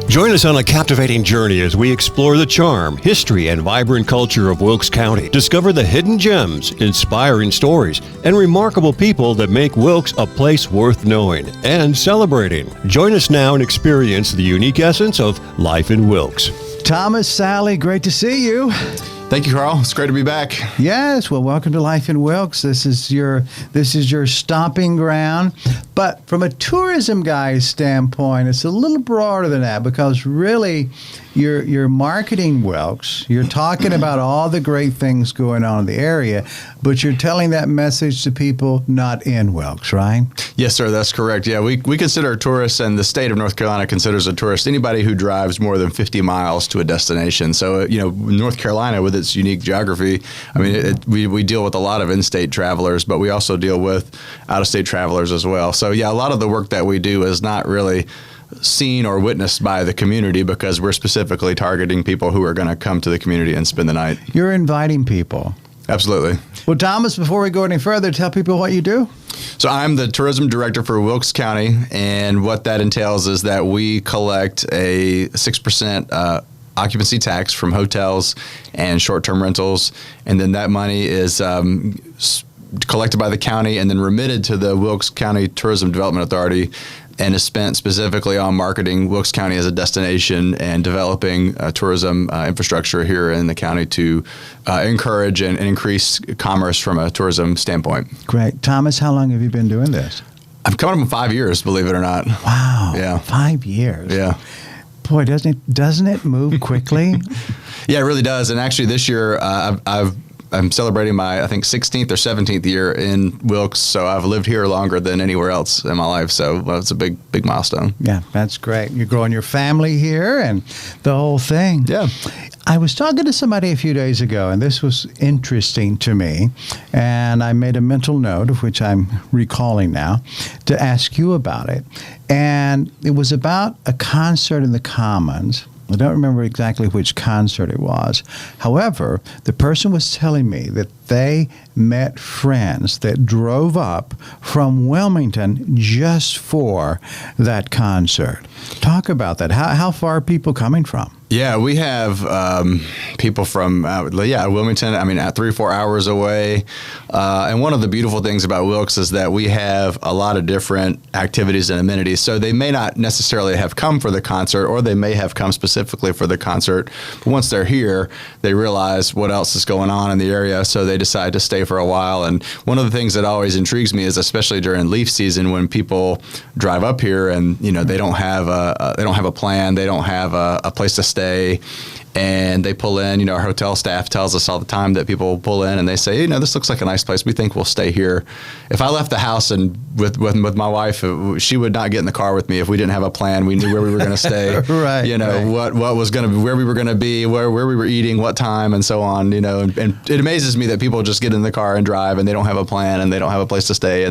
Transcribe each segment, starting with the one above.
Join us on a captivating journey as we explore the charm, history, and vibrant culture of Wilkes County. Discover the hidden gems, inspiring stories, and remarkable people that make Wilkes a place worth knowing and celebrating. Join us now and experience the unique essence of Life in Wilkes. Thomas, Salley, great to see you. Thank you, Carl. It's great to be back. Yes, well, welcome to Life in Wilkes. This is your stomping ground. But from a tourism guy's standpoint, it's a little broader than that, because really you're marketing Wilkes. You're talking about all the great things going on in the area, but you're telling that message to people not in Wilkes, right? Yes, sir. That's correct. Yeah, we consider tourists, and the state of North Carolina considers a tourist anybody who drives more than 50 miles to a destination. So, North Carolina, with its unique geography, I mean, we deal with a lot of in-state travelers, but we also deal with out-of-state travelers as well. So, yeah, a lot of the work that we do is not really seen or witnessed by the community, because we're specifically targeting people who are going to come to the community and spend the night. You're inviting people. Absolutely. Well, Thomas, before we go any further, tell people what you do. So I'm the tourism director for Wilkes County, and what that entails is that we collect a 6% occupancy tax from hotels and short-term rentals, and then that money is collected by the county and then remitted to the Wilkes County Tourism Development Authority, and is spent specifically on marketing Wilkes County as a destination and developing tourism infrastructure here in the county to encourage and increase commerce from a tourism standpoint. Great. Thomas, how long have you been doing this? I'm coming up in 5 years, believe it or not. Wow. Yeah. 5 years. Yeah. Boy, doesn't it move quickly? Yeah, it really does. And actually this year I'm celebrating my, I think, 16th or 17th year in Wilkes, so I've lived here longer than anywhere else in my life, so it's a big milestone. Yeah, that's great. You're growing your family here and the whole thing. Yeah. I was talking to somebody a few days ago, and this was interesting to me, and I made a mental note, of which I'm recalling now, to ask you about it. And it was about a concert in the Commons. I don't remember exactly which concert it was. However, the person was telling me that they met friends that drove up from Wilmington just for that concert. Talk about that. How far are people coming from? Yeah, we have people from Wilmington. I mean, at 3 or 4 hours away. And one of the beautiful things about Wilkes is that we have a lot of different activities and amenities. So they may not necessarily have come for the concert, or they may have come specifically for the concert. But once they're here, they realize what else is going on in the area, so they decide to stay for a while. And one of the things that always intrigues me is, especially during leaf season, when people drive up here and they don't have a plan, they don't have a place to stay, and they pull in. Our hotel staff tells us all the time that people pull in and they say, this looks like a nice place. We think we'll stay here. If I left the house and with my wife, she would not get in the car with me if we didn't have a plan. We knew where we were going to stay. Right. Right. What was going to be, where we were going to be, where we were eating, what time, and so on. And it amazes me that people just get in the car and drive, and they don't have a plan and they don't have a place to stay,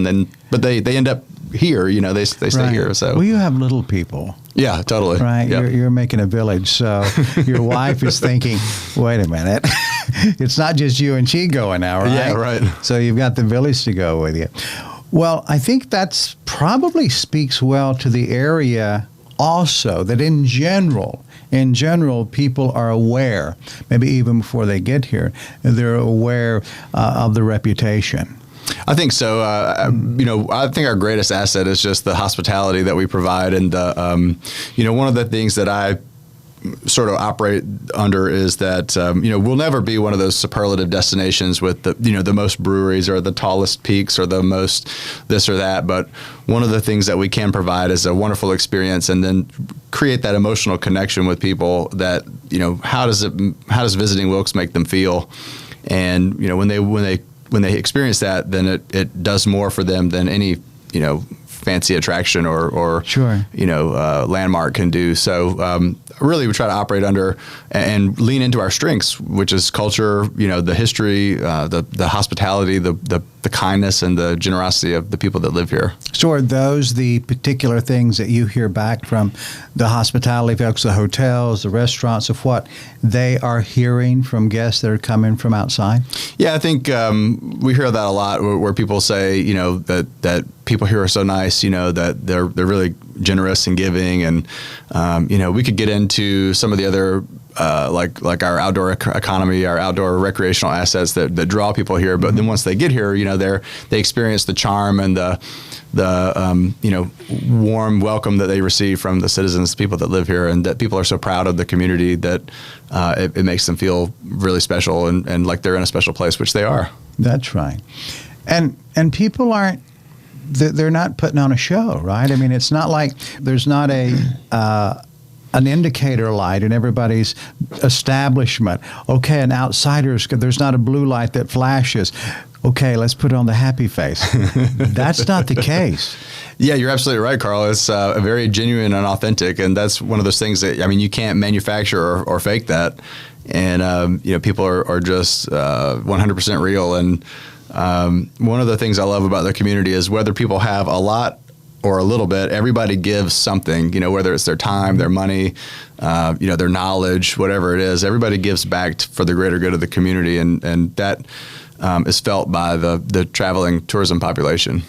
but they end up here. They stay Right. here. So well, you have little people. Yeah, totally. Right, Yep. you're making a village, so your wife is thinking, wait a minute, it's not just you and she going now, right? Yeah, right. So you've got the village to go with you. Well, I think that's probably speaks well to the area also, that in general, people are aware, maybe even before they get here, they're aware of the reputation. I think so. I think our greatest asset is just the hospitality that we provide. And, one of the things that I sort of operate under is that, we'll never be one of those superlative destinations with the most breweries or the tallest peaks or the most this or that. But one of the things that we can provide is a wonderful experience, and then create that emotional connection with people that, how does visiting Wilkes make them feel? And, when they experience that, then it does more for them than any, fancy attraction or Sure. Landmark can do. So really we try to operate under and lean into our strengths, which is culture, the history, the hospitality, the kindness and the generosity of the people that live here. So are those the particular things that you hear back from the hospitality folks, the hotels, the restaurants, of what they are hearing from guests that are coming from outside? Yeah, I think we hear that a lot where people say, that people here are so nice, that they're really generous and giving, and we could get into some of the other like our outdoor economy, our outdoor recreational assets that draw people here. But then once they get here, they experience the charm and the warm welcome that they receive from the citizens, people that live here, and that people are so proud of the community that it makes them feel really special and like they're in a special place, which they are. That's right. And people aren't, they're not putting on a show, right? I mean, it's not like there's not an indicator light in everybody's establishment. Okay, an outsider's, there's not a blue light that flashes. Okay, let's put on the happy face. That's not the case. Yeah, you're absolutely right, Carl. It's very genuine and authentic, and that's one of those things that, you can't manufacture or fake that. And, people are just 100% real. And one of the things I love about the community is whether people have a lot or a little bit, everybody gives something, whether it's their time, their money, their knowledge, whatever it is, everybody gives back for the greater good of the community. And that is felt by the traveling tourism population.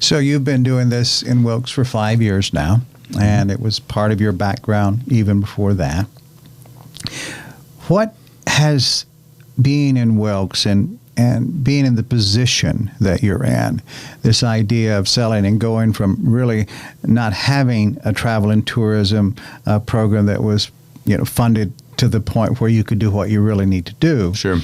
So you've been doing this in Wilkes for 5 years now, and it was part of your background even before that. What has being in Wilkes and being in the position that you're in, this idea of selling and going from really not having a travel and tourism program that was, funded to the point where you could do what you really need to do. Sure.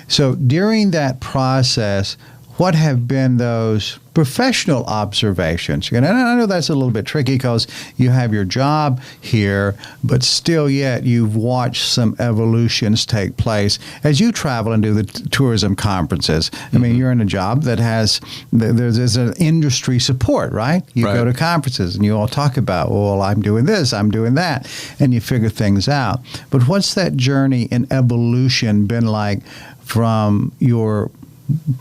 So during that process, what have been those professional observations? And I know that's a little bit tricky because you have your job here, but still yet you've watched some evolutions take place as you travel and do the tourism conferences. I mean, you're in a job that has, there's an industry support, right? You go to conferences and you all talk about, well, I'm doing this, I'm doing that, and you figure things out. But what's that journey in evolution been like from your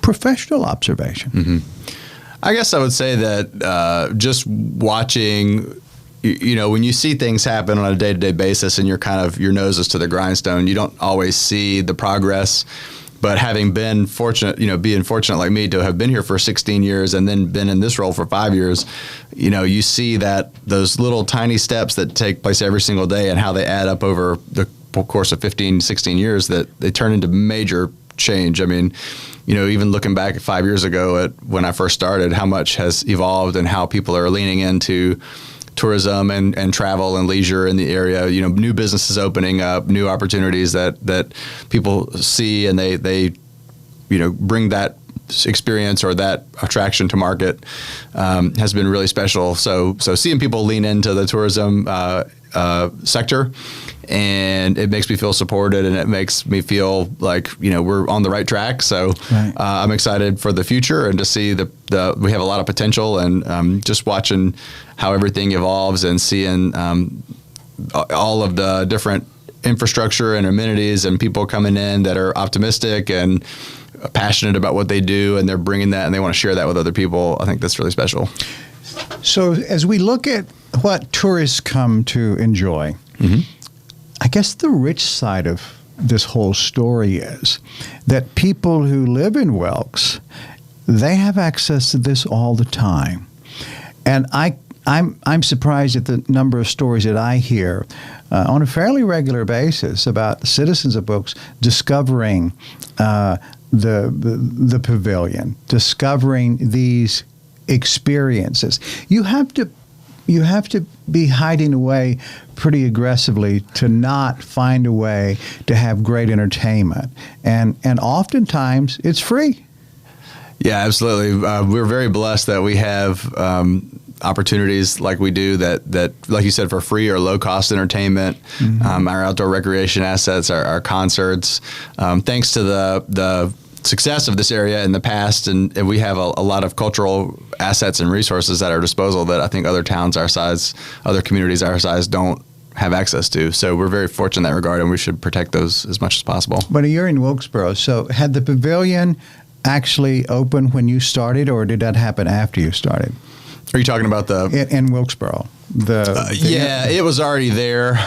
professional observation? Mm-hmm. I guess I would say that just watching, when you see things happen on a day-to-day basis and you're kind of, your nose is to the grindstone, you don't always see the progress. But having been fortunate, being fortunate like me to have been here for 16 years and then been in this role for 5 years, you see that those little tiny steps that take place every single day and how they add up over the course of 15, 16 years, that they turn into major change. I mean, even looking back at 5 years ago at when I first started, how much has evolved and how people are leaning into tourism and travel and leisure in the area. New businesses opening up, new opportunities that people see, and they bring that experience or that attraction to market has been really special. So seeing people lean into the tourism sector, and it makes me feel supported, and it makes me feel like we're on the right track. So I'm excited for the future and to see we have a lot of potential, and just watching how everything evolves and seeing all of the different infrastructure and amenities and people coming in that are optimistic and passionate about what they do, and they're bringing that and they want to share that with other people. I think that's really special. So as we look at what tourists come to enjoy, I guess the rich side of this whole story is that people who live in Wilkes, they have access to this all the time. And I'm surprised at the number of stories that I hear on a fairly regular basis about citizens of Wilkes discovering the pavilion, discovering these experiences. You have to be hiding away pretty aggressively to not find a way to have great entertainment, and oftentimes it's free. Yeah, absolutely. We're very blessed that we have opportunities like we do that, like you said, for free or low cost entertainment. Our outdoor recreation assets, our concerts. Thanks to the success of this area in the past, and we have a lot of cultural assets and resources at our disposal that I think other towns our size, other communities our size don't have access to. So we're very fortunate in that regard, and we should protect those as much as possible. But you're in Wilkesboro, so had the pavilion actually opened when you started, or did that happen after you started? Are you talking about in Wilkesboro? Yeah, it was already there.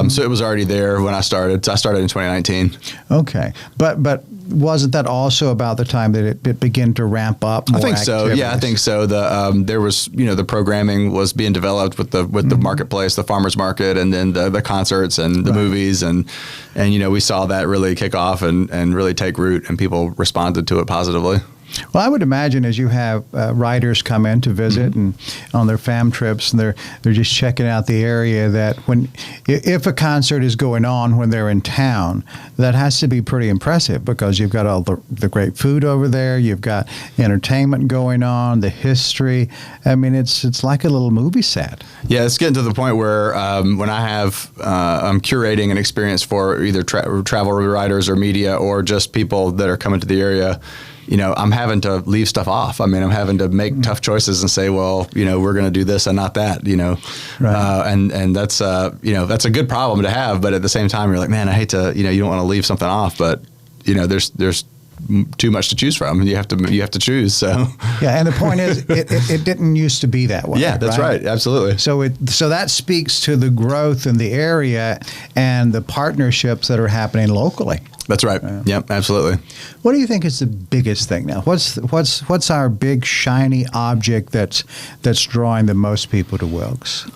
So it was already there when I started. So I started in 2019. Okay, but wasn't that also about the time that it began to ramp up? More I think so. activities? Yeah, I think so. There was, the programming was being developed with the marketplace, the farmers market, and then the concerts and the movies, and we saw that really kick off and really take root, and people responded to it positively. Well, I would imagine as you have riders come in to visit and on their fam trips, and they're just checking out the area, that if a concert is going on when they're in town, that has to be pretty impressive, because you've got all the great food over there, you've got entertainment going on, the history. I mean, it's like a little movie set. Yeah, it's getting to the point where when I'm curating an experience for either travel riders or media or just people that are coming to the area, I'm having to leave stuff off. I mean, I'm having to make tough choices and say, well, we're going to do this and not that, Right. And that's, that's a good problem to have. But at the same time, you're like, man, I hate to, you don't want to leave something off, but, there's too much to choose from. You have to choose. So yeah, and the point is, it didn't used to be that way. Yeah, that's right. Absolutely. So that speaks to the growth in the area and the partnerships that are happening locally. That's right. Yep, absolutely. What do you think is the biggest thing now? What's our big shiny object that's drawing the most people to Wilkes?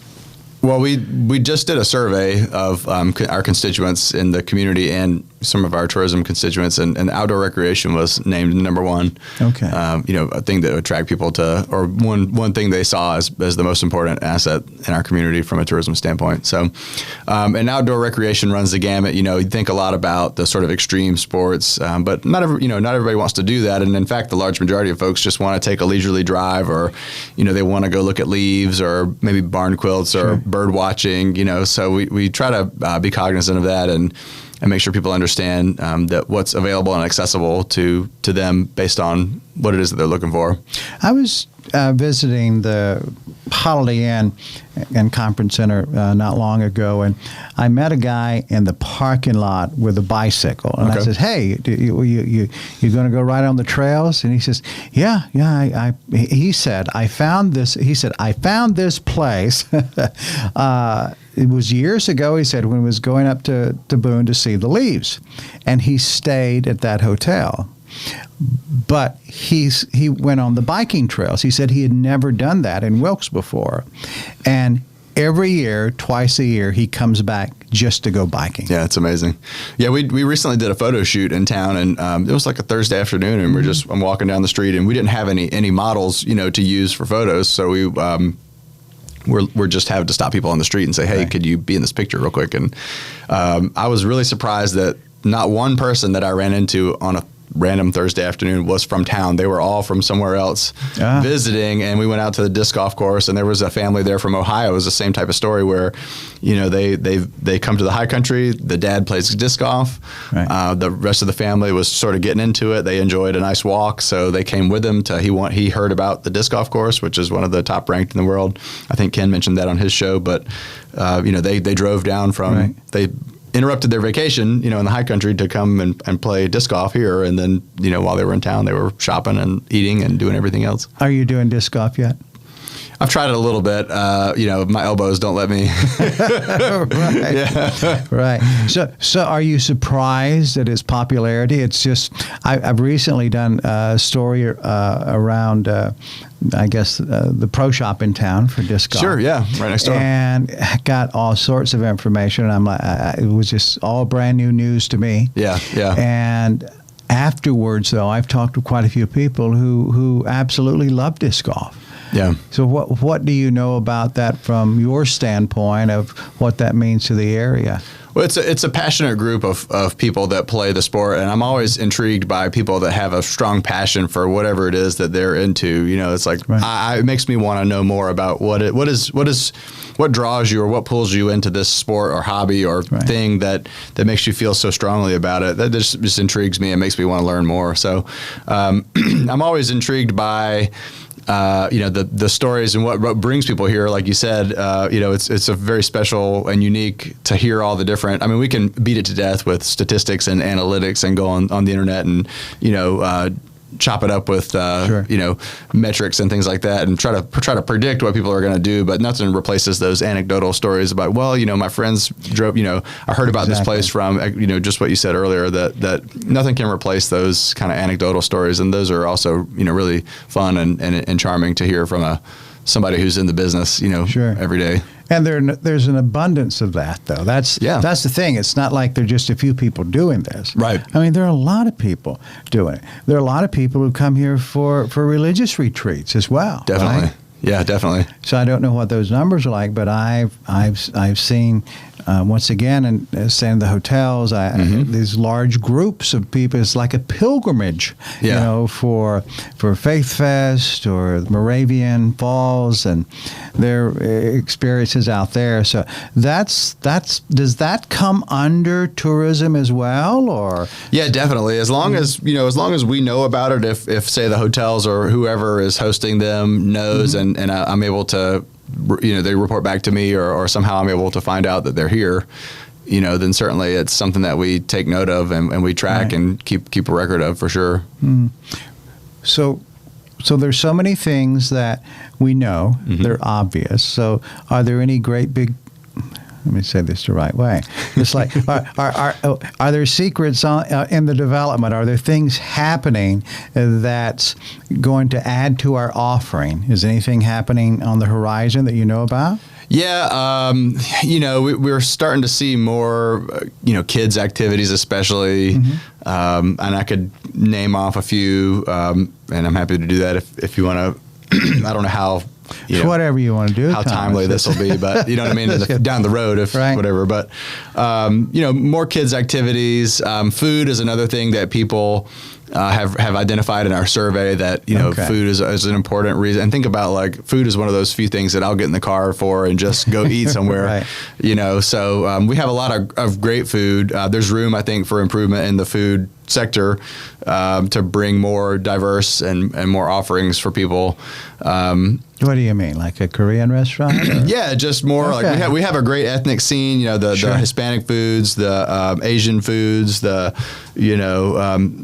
Well, we just did a survey of our constituents in the community and some of our tourism constituents, and outdoor recreation was named number one. Okay. A thing that would attract people to, or one thing they saw as the most important asset in our community from a tourism standpoint. So, and outdoor recreation runs the gamut. You think a lot about the sort of extreme sports, but not everybody wants to do that. And in fact, the large majority of folks just want to take a leisurely drive, or, they want to go look at leaves, or maybe barn quilts, or bird watching. So we try to be cognizant of that and make sure people understand that what's available and accessible to them based on what it is that they're looking for. I was visiting the Holiday Inn and Conference Center not long ago, and I met a guy in the parking lot with a bicycle, and I said, "Hey, you going to go ride on the trails?" And he says, "Yeah." He said, "I found this." He said, "I found this place." It was years ago, he said, when he was going up to Boone to see the leaves, and he stayed at that hotel. But he went on the biking trails. He said he had never done that in Wilkes before. And every year, twice a year, he comes back just to go biking. Yeah, it's amazing. Yeah, we recently did a photo shoot in town, and it was like a Thursday afternoon, and I'm walking down the street, and we didn't have any models, to use for photos. So we're just having to stop people on the street and say, "Hey, could you be in this picture real quick?" And I was really surprised that not one person that I ran into on a random Thursday afternoon was from town. They were all from somewhere else visiting, and we went out to the disc golf course, and there was a family there from Ohio. It was the same type of story where, they come to the high country, the dad plays disc golf, the rest of the family was sort of getting into it. They enjoyed a nice walk, so they came with him he heard about the disc golf course, which is one of the top ranked in the world. I think Ken mentioned that on his show, but they drove down from they interrupted their vacation, in the high country to come and play disc golf here. And then, while they were in town, they were shopping and eating and doing everything else. Are you doing disc golf yet? I've tried it a little bit. My elbows don't let me. Right. Yeah. Right. So are you surprised at its popularity? It's just, I've recently done a story around, the pro shop in town for disc golf. Sure, yeah, right next door. And got all sorts of information. And I'm like, it was just all brand new news to me. Yeah. And afterwards, though, I've talked to quite a few people who absolutely love disc golf. Yeah. So what do you know about that from your standpoint of what that means to the area? Well, it's a passionate group of people that play the sport, and I'm always intrigued by people that have a strong passion for whatever it is that they're into. It's like it makes me want to know more about what draws you or what pulls you into this sport or hobby or thing that makes you feel so strongly about it. That just intrigues me and makes me want to learn more. So I'm always intrigued by the stories and what brings people here. Like you said, it's a very special and unique to hear all the different. I mean, we can beat it to death with statistics and analytics and go on the internet and chop it up with Sure. metrics and things like that, and try to predict what people are going to do. But nothing replaces those anecdotal stories about, well, my friends drove. I heard about this place from just what you said earlier. That nothing can replace those kind of anecdotal stories, and those are also really fun and charming to hear from somebody who's in the business Sure. every day. And there's an abundance of that, though. That's the thing. It's not like there are just a few people doing this. Right. I mean, there are a lot of people doing it. There are a lot of people who come here for religious retreats as well. Definitely. Right? Yeah, definitely. So I don't know what those numbers are like, but I've seen once again, and staying in the hotels, these large groups of people. It's like a pilgrimage, for Faith Fest or Moravian Falls and their experiences out there. So does that come under tourism as well, or? Yeah, definitely. As long as we know about it, if say the hotels or whoever is hosting them knows, and I'm able to, they report back to me, or somehow I'm able to find out that they're here, then certainly it's something that we take note of and we track and keep a record of, for sure. So there's so many things that we know, they're obvious. So are there any great big, let me say this the right way. It's like, are there secrets in the development? Are there things happening that's going to add to our offering? Is anything happening on the horizon that you know about? Yeah, we're starting to see more, kids' activities, especially, and I could name off a few, and I'm happy to do that if you want to. I don't know how. Whatever you want to do. How timely this will be, but you know what I mean? Down the road, whatever. But, more kids' activities. Food is another thing that people have identified in our survey that, food is an important reason. And think about, food is one of those few things that I'll get in the car for and just go eat somewhere, So we have a lot of great food. There's room, I think, for improvement in the food sector to bring more diverse and more offerings for people. What do you mean, like a Korean restaurant? Yeah, just more like we have a great ethnic scene. The Hispanic foods, the Asian foods, the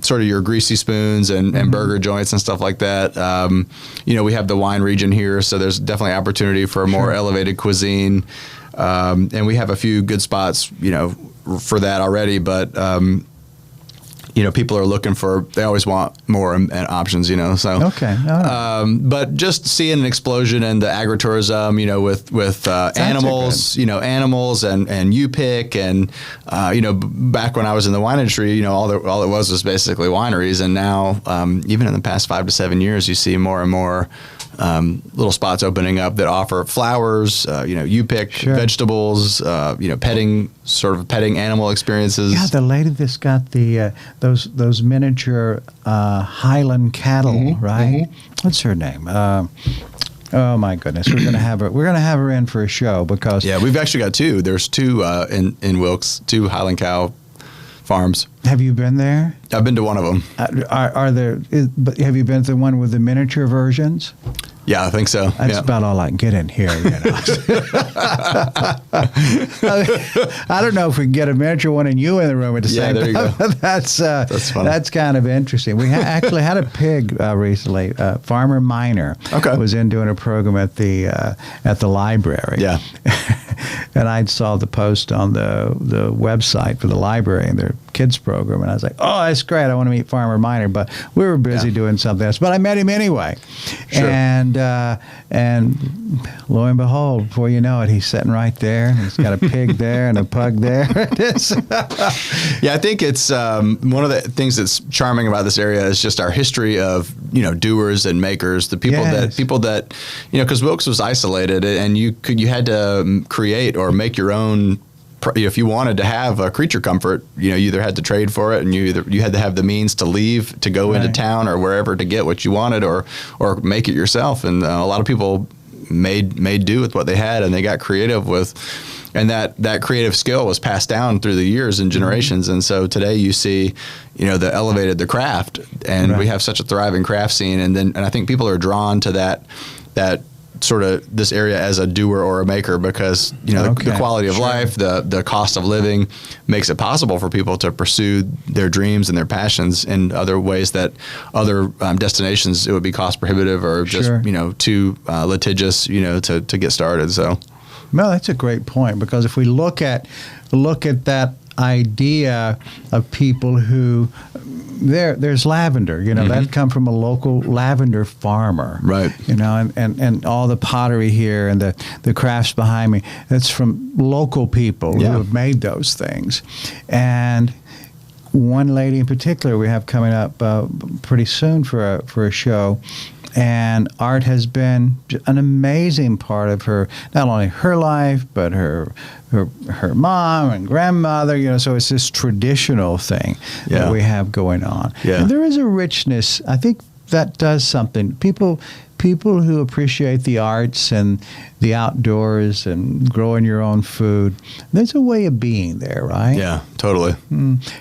sort of your greasy spoons and burger joints and stuff like that. We have the wine region here, so there's definitely opportunity for a more elevated cuisine. And we have a few good spots, for that already, but. People are looking they always want more and options, so. Okay. But just seeing an explosion in the agritourism, with animals, animals and U-Pick and, back when I was in the wine industry, all it was basically wineries. And now, even in the past 5 to 7 years, you see more and more little spots opening up that offer flowers, U-Pick, vegetables, petting animal experiences. Yeah, the lady that's got the those miniature Highland cattle, right? What's her name? Oh my goodness, we're gonna have her in for a show because we've actually got two. There's two in Wilkes, 2 Highland cow farms. Have you been there? I've been to one of them. But have you been to the one with the miniature versions? Yeah, I think so. That's about all I can get in here. I don't know if we can get a miniature one and you in the room at the same time. Yeah, there you go. That's funny. That's kind of interesting. We actually had a pig recently. Farmer Miner was in doing a program at the library. Yeah. And I saw the post on the website for the library and their kids program, and I was like, "Oh, that's great! I want to meet Farmer Miner." But we were busy doing something else. But I met him anyway, and lo and behold, before you know it, he's sitting right there. He's got a pig there and a pug there. Yeah, I think it's one of the things that's charming about this area is just our history of doers and makers. The people that because Wilkes was isolated, and you had to create or make your own. If you wanted to have a creature comfort, you either had to trade for it, and you had to have the means to leave to go into town or wherever to get what you wanted, or make it yourself. And a lot of people made do with what they had, and they got creative with, and that creative skill was passed down through the years and generations. And so today you see, the craft, and we have such a thriving craft scene, and I think people are drawn to that sort of this area as a doer or a maker, because the quality of life, the cost of living makes it possible for people to pursue their dreams and their passions in other ways that other destinations it would be cost prohibitive or just too litigious to get started. So well, that's a great point, because if we look at that idea of people who there's lavender, that come from a local lavender farmer, right? And all the pottery here and the crafts behind me, that's from local people who have made those things. And one lady in particular we have coming up pretty soon for a show. And art has been an amazing part of her, not only her life, but her mom and grandmother. So it's this traditional thing that we have going on. Yeah. And there is a richness. I think that does something. People who appreciate the arts and the outdoors and growing your own food, there's a way of being there, right? Yeah, totally.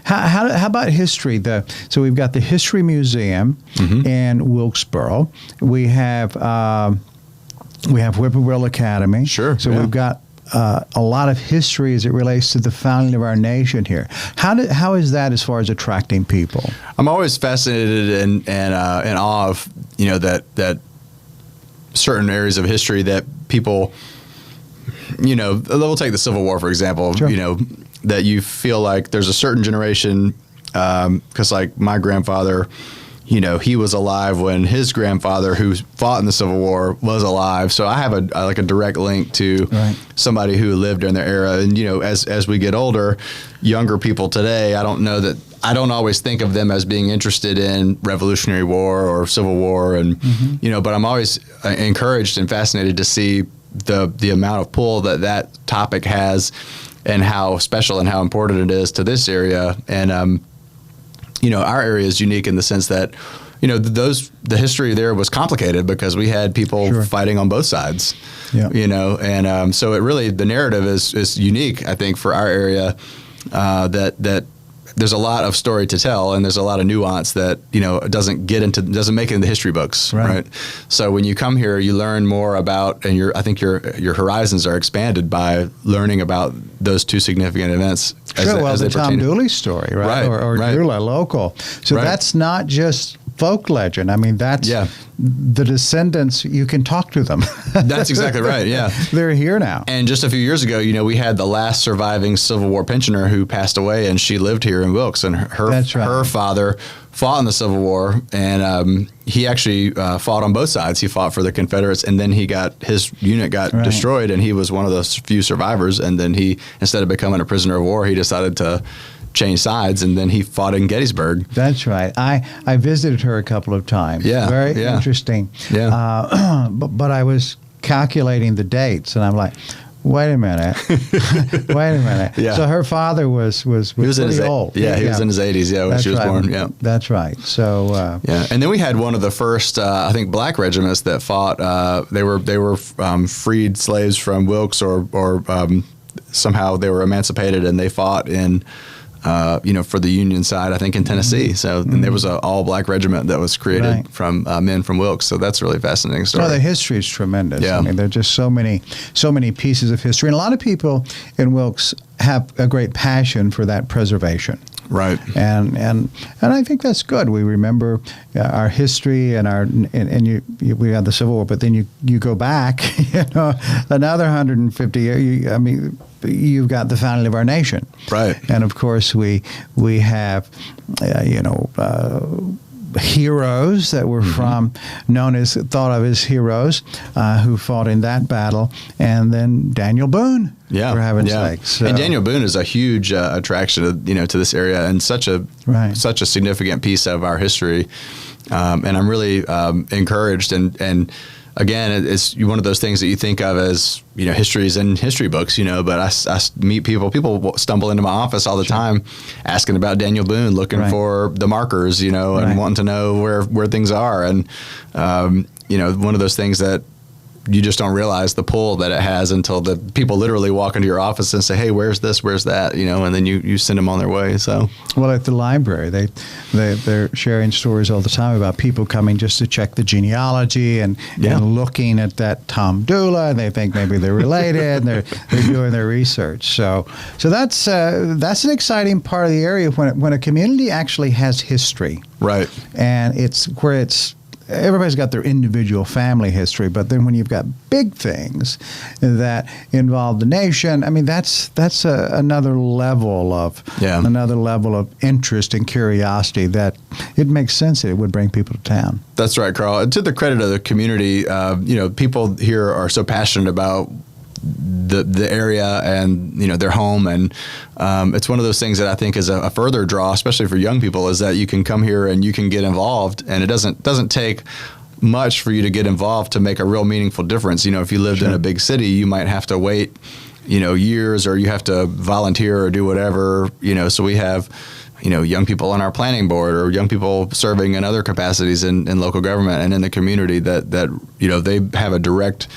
How about history? So we've got the History Museum in Wilkesboro. We have Whippoorwill Academy. Sure. So we've got a lot of history as it relates to the founding of our nation here. How is that as far as attracting people? I'm always fascinated and in awe of that certain areas of history that people, we'll take the Civil War, for example, that you feel like there's a certain generation, because like my grandfather, he was alive when his grandfather who fought in the Civil War was alive. So I have a direct link to somebody who lived during their era. And, as we get older, younger people today, I don't always think of them as being interested in Revolutionary War or Civil War. And, but I'm always encouraged and fascinated to see the amount of pull that topic has and how special and how important it is to this area. And, our area is unique in the sense that, the history there was complicated because we had people fighting on both sides, and so it really, the narrative is unique, I think, for our area, that there's a lot of story to tell and there's a lot of nuance that, doesn't make it in the history books. Right. So when you come here, you learn more about, and I think your horizons are expanded by learning about those two significant events. The Tom Dooley story, right? Or Dooley local. So that's not just folk legend. I mean, that's the descendants. You can talk to them. That's exactly right. Yeah, they're here now. And just a few years ago, we had the last surviving Civil War pensioner who passed away, and she lived here in Wilkes, and her father fought in the Civil War, and he actually fought on both sides. He fought for the Confederates, and then his unit got destroyed, and he was one of those few survivors. And then he, instead of becoming a prisoner of war, he decided to change sides, and then he fought in Gettysburg. That's right. I visited her a couple of times. Very interesting. But I was calculating the dates, and I'm like, wait a minute. So her father was pretty old. He was in his 80s. When she was born. Yeah, that's right. So and then we had one of the first, I think, black regiments that fought. They were freed slaves from Wilkes, or somehow they were emancipated, and they fought in. For the Union side, I think in Tennessee. So and there was an all-black regiment that was created from men from Wilkes. So that's a really fascinating story. No, the history is tremendous. Yeah. I mean, there are just so many pieces of history. And a lot of people in Wilkes have a great passion for that preservation. Right. And I think that's good. We remember our history and we had the Civil War, but then you go back, another 150 years. You've got the founding of our nation. Right. And of course we have heroes that were thought of as heroes who fought in that battle, and then Daniel Boone. Yeah, for heaven's sake. So. And Daniel Boone is a huge attraction, to this area, and such a significant piece of our history. And I'm really encouraged, and again, it's one of those things that you think of as histories in history books, but I meet people stumble into my office all the time, asking about Daniel Boone, looking for the markers, and wanting to know where things are, and one of those things that you just don't realize the pull that it has until the people literally walk into your office and say, hey, where's this, where's that, and then you send them on their way. So, well, at the library, they're sharing stories all the time about people coming just to check the genealogy and looking at that Tom Dula, and they think maybe they're related, and they're doing their research. So that's an exciting part of the area when a community actually has history, right? And everybody's got their individual family history, but then when you've got big things that involve the nation, I mean, that's another level of interest and curiosity that it makes sense that it would bring people to town. That's right, Carl. To the credit of the community, people here are so passionate about the area and their home, and it's one of those things that I think is a further draw, especially for young people, is that you can come here and you can get involved, and it doesn't take much for you to get involved to make a real meaningful difference. If you lived in a big city, you might have to wait years, or you have to volunteer or do whatever. So we have young people on our planning board, or young people serving in other capacities in local government and in the community that they have a direct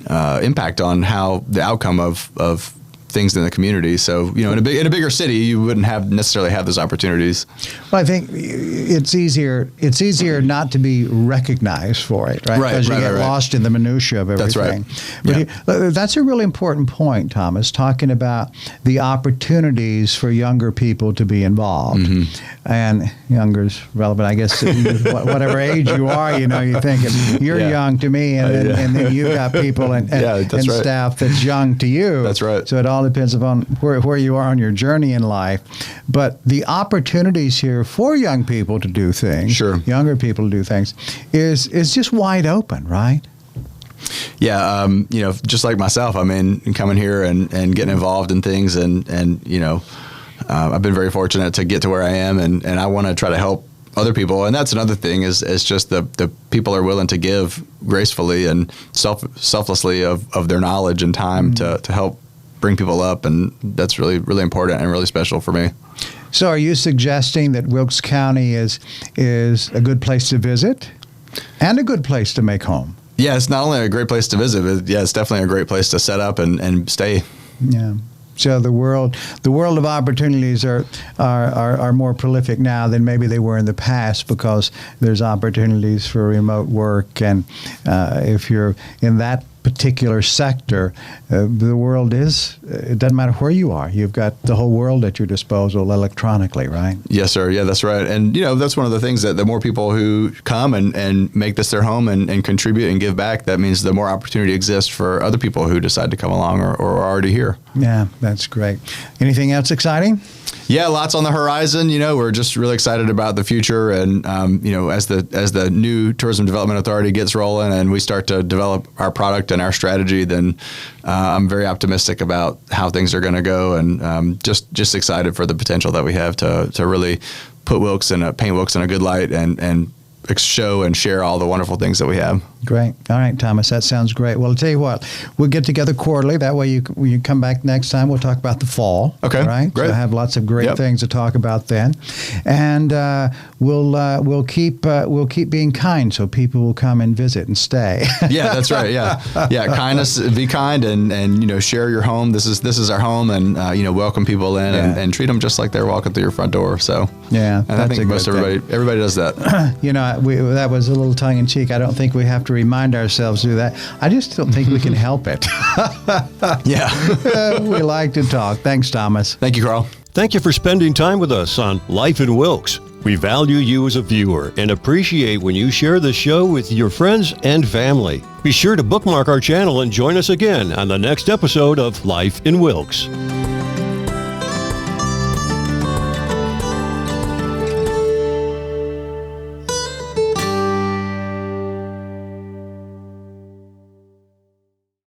impact on how the outcome of things in the community. So, in a bigger city, you wouldn't necessarily have those opportunities. Well, I think it's easier not to be recognized for it, right? Because you get lost in the minutia of everything. That's right. But that's a really important point, Thomas, talking about the opportunities for younger people to be involved. Mm-hmm. And younger's relevant, I guess, whatever age you are, you think you're young to me, and then you've got people and staff that's young to you. That's right. So it all depends upon where you are on your journey in life. But the opportunities here for young people to do things, younger people to do things, is just wide open, right? Yeah, just like myself, I mean, coming here and getting involved in things, and I've been very fortunate to get to where I am, and I want to try to help other people. And that's another thing is just the people are willing to give gracefully and selflessly of their knowledge and time to help bring people up, and that's really, really important and really special for me. So are you suggesting that Wilkes County is a good place to visit and a good place to make home? Yeah, it's not only a great place to visit, but it's definitely a great place to set up and stay. Yeah. So the world of opportunities are more prolific now than maybe they were in the past, because there's opportunities for remote work, and if you're in that particular sector, the world it doesn't matter where you are. You've got the whole world at your disposal electronically, right? Yes, sir. Yeah, that's right. And, that's one of the things that the more people who come and make this their home and contribute and give back, that means the more opportunity exists for other people who decide to come along or are already here. Yeah, that's great. Anything else exciting? Yeah, lots on the horizon. We're just really excited about the future, and as the new Tourism Development Authority gets rolling and we start to develop our product and our strategy, then I'm very optimistic about how things are going to go, and just excited for the potential that we have to really put Wilkes and paint Wilkes in a good light and show and share all the wonderful things that we have. Great. All right, Thomas, that sounds great. Well, I'll tell you what, we'll get together quarterly. That way when you come back next time, we'll talk about the fall. Okay, right? Great. So have lots of great things to talk about then. And we'll keep being kind, so people will come and visit and stay. Yeah, that's right. Yeah. Kindness, be kind, and share your home. This is our home, and welcome people in and treat them just like they're walking through your front door. So yeah, and I think most everybody does that. That was a little tongue in cheek. I don't think we have to remind ourselves to do that. I just don't think we can help it. Yeah. We like to talk. Thanks, Thomas. Thank you, Carl. Thank you for spending time with us on Life in Wilkes. We value you as a viewer and appreciate when you share the show with your friends and family. Be sure to bookmark our channel and join us again on the next episode of Life in Wilkes.